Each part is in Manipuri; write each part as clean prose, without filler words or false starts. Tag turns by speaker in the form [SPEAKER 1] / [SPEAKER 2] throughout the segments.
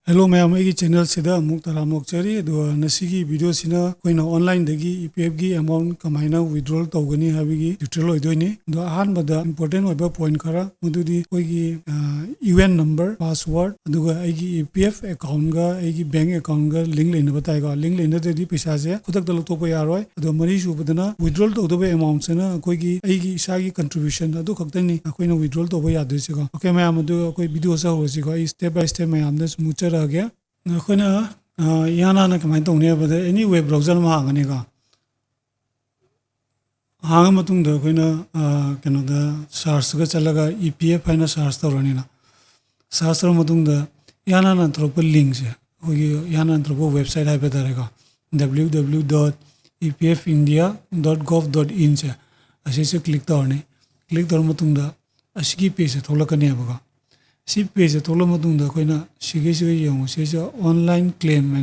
[SPEAKER 1] Hello मैम अगी चैनल सिदा अमुक तरामुक चरी नसीगी वीडियो सिना कोइना ऑनलाइन दगी ईपीएफ की अमाउंट कमाइना विड्रॉल तौगनी हाबिगी डिटेल होइदोइनी दो अहानबदा इंपोर्टेंट होइबा पॉइंट खरा मदुदी कोइगी यूएन नंबर पासवर्ड अदुगा आइगी ईपीएफ अकाउंट गा आइगी बैंक अकाउंट गा लिंक लेना बताएगा लिंक लेना देदी पैसा से खुदक दलो तो यारोय अदो मरी सुबदना विड्रॉल तौदबे अमाउंट सेना कोइगी आइगी इसागी कंट्रीब्यूशन अदु खक्तनी कोइना विड्रॉल तौबा यादोइसेगा ओके मैम अदु कोइ वीडियो सा होसिगा स्टेप बाय स्टेप मैम दस मुचर गया अखोना याना कमाई तौने बद एनी वेब ब्राउजर में हांगनेगा हांग मतुंग द कोइना कनो द सर्च ग चलगा ईपीएफ हाइना सर्च तौरनीना सर्च तौर मतुंग द याना नंतरप लिंक से होगी याना नंतरप वेबसाइट हाइबे दरेगा www.epfindia.gov.in से असे क्लिक तौरने क्लिक तौर मतुंग द असिगी पेज से थोलकने बगा सी पेज थोल अखोना से ऑनलाइन क्लेम है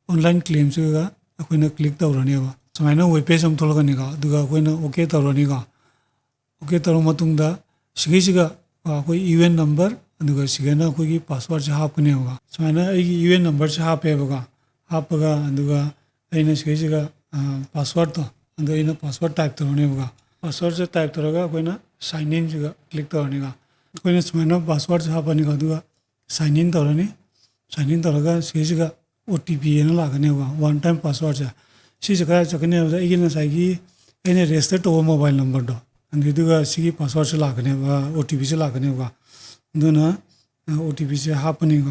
[SPEAKER 1] ऑनलाइन क्लेम से अखोना क्लिक तौरनेब सूमायना वेब पेज हम थोलकनीगा अखोना ओके तौरनीगा ओके तौर अखोई यूएन नंबर सिगना अखोई पासवर्ड से हापनेबा सूमायना यूएन नंबर से हापेबगा हापगा सिगैसिगा पासवर्ड तो अना पासवर्ड टाइप तौरनेबगा पासवर्ड से टाइप तौरगा अखोना साइन इन से क्लिक तौरनीगा कोई सूमायना पासवर्ड से हापनी साइन इन तौरनी साइन इन तौरगा सिगा ओटीपी लागने वन टाइम पासवर्ड से क्या चकने नसाई रेजिस्टर तब मोबाइल नंबर दो अभी पासवर्ड से लागने ओटीपी से लागने ओटीपी से हापनी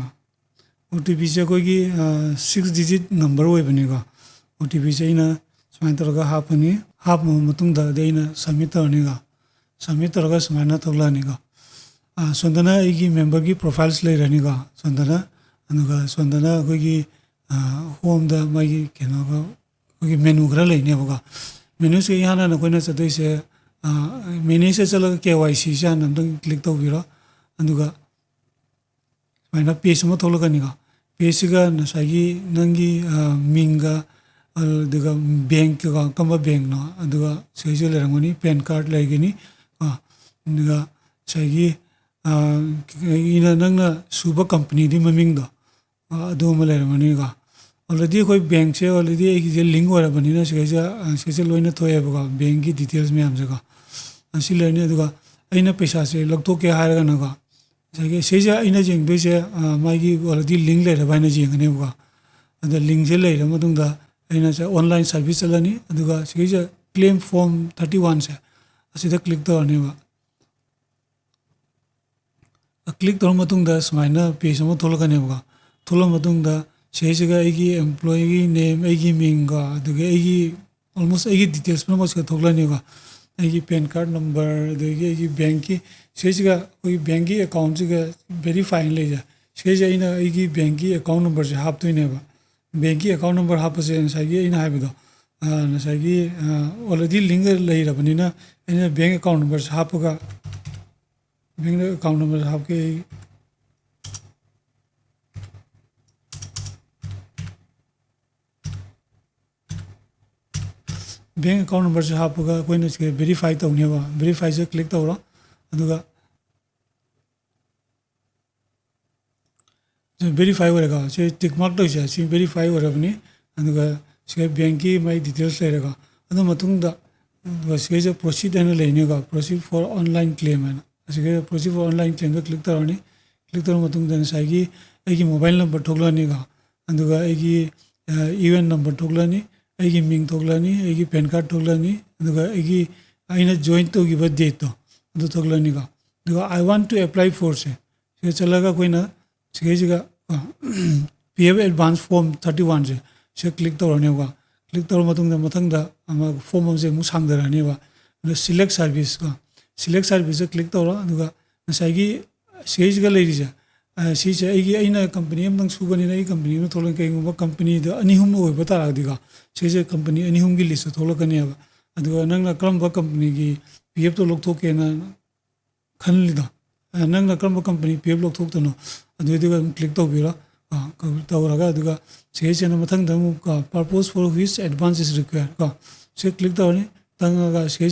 [SPEAKER 1] ओटीपी से कोई 6 डिजिट नंबर होबनीगा ओटीपी से सूमाय तौरगा हापनी हाप सबमिट तौरनीगा सबमिट तौरगा सूमायना तौलानीगा सोंदना मेंबर की प्रोफाइल्स लेरनीगा सोंदना अखोगी होम द मागी केनोगा अखोगी मेनू खरा लेनेबगा मेनू से यहाँ नकोइना चतोइसे मेनू से चलगा केवाईसी से हानदंग क्लिक तौबिरो अदुगा माइना पेज अमा थोलकनीगा पेज सिगा नसागी नंगी मिंगा अदुगा बैंक का कम बैंक नो अदुगा सेजे लेरंगनी पैन कार्ड लेगनी अदुगा सागी नंगना सूब कंपनी दी ममिंग दो लेरमनीगा ऑलरेडी अखोई बैंक से ऑलरेडी लिंक होरबनीना से लोइना थोएबगा बैंक की डिटेल्स मैम से असी लेरनी अना पैसा से लौटोके हारगनगा से जेंगदोइसे मागी ऑलरेडी लिंक लेरबा हाइना जेंगनेबगा अद लिंक से लेर मतुंगदा अना से ऑनलाइन सर्विस चलनी अदुगा से क्लेम फॉर्म 31 से असिदा क्लिक तौरनेबा क्लिक तौर सूमायना पेज अमा थोलकनेबगा थोलमतुंगदा सेसिगा एम्प्लॉई नेम मिंग ऑलमोस्ट डिटेल्स पुनमक थोलनीगा पैन कार्ड नंबर बैंक की सेसिगा कोई बैंक की अकाउंट से वेरीफाई लेजा से बैंक की अकाउंट नंबर से हापतोइनेबा बैंक की अकाउंट नंबर हापसे नसाई ऑलरेडी लिंक लेरबनीना बैंक अकाउंट नंबर से हापगा बैंक अकाउंट नंबर हापके बैंक अकाउंट नंबर से हापगा कोई वेरीफाई तौनेबा वेरीफाई से क्लिक तौरो वेरीफाई होरेगा से टिक मार्क तौसे से वेरीफाई होरबनी से बैंक की माई डिटेल्स लेरेगा से प्रोसीड है लेनेगा प्रोसीड फॉर ऑनलाइन क्लेम है proceed for online claim click तौरनी क्लिक तौर नसाई मोबाइल नंबर थोलनीगा यूएन नंबर थोलनी मिंग थोलनी पैन कार्ड थोलनी जॉइन तौगिबा डेट तो थोलनीगा I want to apply for से चलगा कोइना सिगैसिगा पीएफ एडवांस फॉर्म 31 से क्लिक तौरनेबा क्लिक तौर मथंगदा फॉर्म से मु सांगदरनेबा select service select service click तौरो नसाई सिगैसिगा लेरिसे सिसे कंपनी सूबनी कंपनी थोल कई कंपनी अनिहुम होब तारगदीगा से कंपनी अनिहुम की लिस्ट थोलकनेबा नंगना करम कंपनी की पीएफ तो लौटोकेना खनलीदो नंगना करम कंपनी पीएफ लौटोक्तनो क्लिक तौबिरो तौरगा से मथंगदा purpose for which advance is required से क्लिक तौरनी तंगा से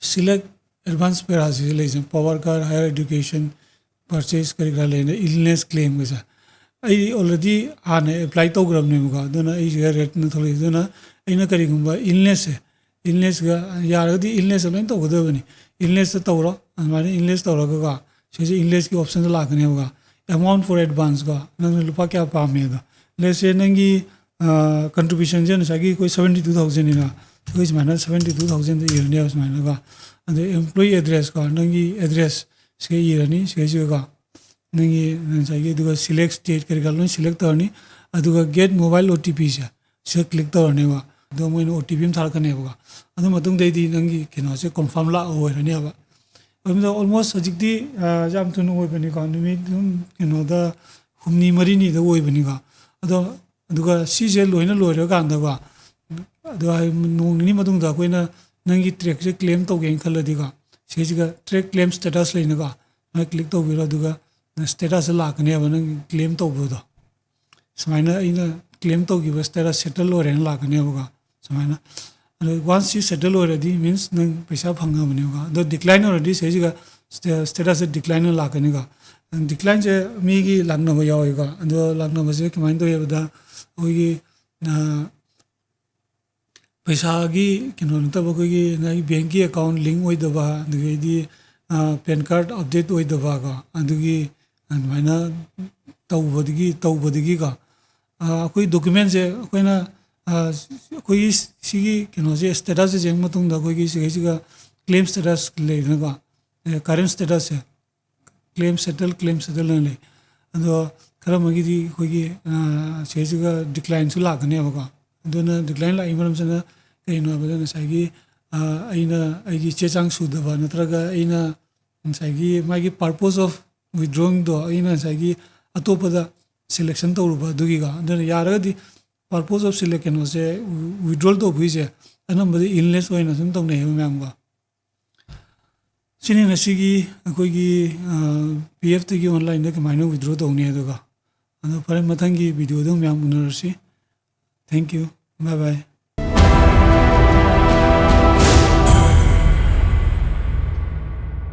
[SPEAKER 1] सिलेक्ट एडवांस पैरा से पावर कार higher education purchase kari kara leina illness claim gasa ai already hane apply tawgrabne muga duna ai ga rate na tholi duna aina kari gumba illness ga yaragadi illness lain tawgadabani illness tawro amani illness tawraga ga se illness ki option la lakane muga amount for advance ga nang lupa kya paame da let's say nangi contribution jen sagi koi 72000 ina koi mana 72000 year ne mana ga and employee address ga nangi address se irani se ga nangi sagi duga select state kari galon select tarni aduga get mobile OTP se click tarne wa do moin OTP tharakane ba adu matung dei di nangi kino se confirm la oirani ba almost hajikdi jam tunu oibani ka numi kino da humni marini da oibani ga ado aduga sije loina loira ga anda ga ado nong ni madung da koina nangi track se claim to gen khaladi ga sejiga track claim status leina ga na click to bira duga status la kane ba nang claim to bu da samaina ina claim to gi status settle ore la kane ba samaina once you settle already means nang paisa phanga bane ga the decline already sejiga status decline la kane ga decline je mi gi langna ba yaw ga ando langna ba je kamain to yabda ogi paisa gi kino ta ba gi na bank gi account link oi da ba di pan card update oi da ba ga andugi maina tawbadigi ga koi document je koina koi sigi kino je status je matung da koi gi siga claim status le na ga current status है claim settle le ado kara magi di koi gi siga decline su la kane ba ado na decline la imaram sana kai no ba na sai gi aina ai gi chechang su da ba natraga aina sai gi magi purpose of withdrawing do aina sai gi atopada selection to ruba dugi ga ado yara di purpose of selection was withdrawal to bui je anam ba illness oina sum tong nei mam ga sini nasigi koi gi PF te gi online da kamaino withdraw to ne do ga ado pare mathangi video do mam unarsi thank you bye bye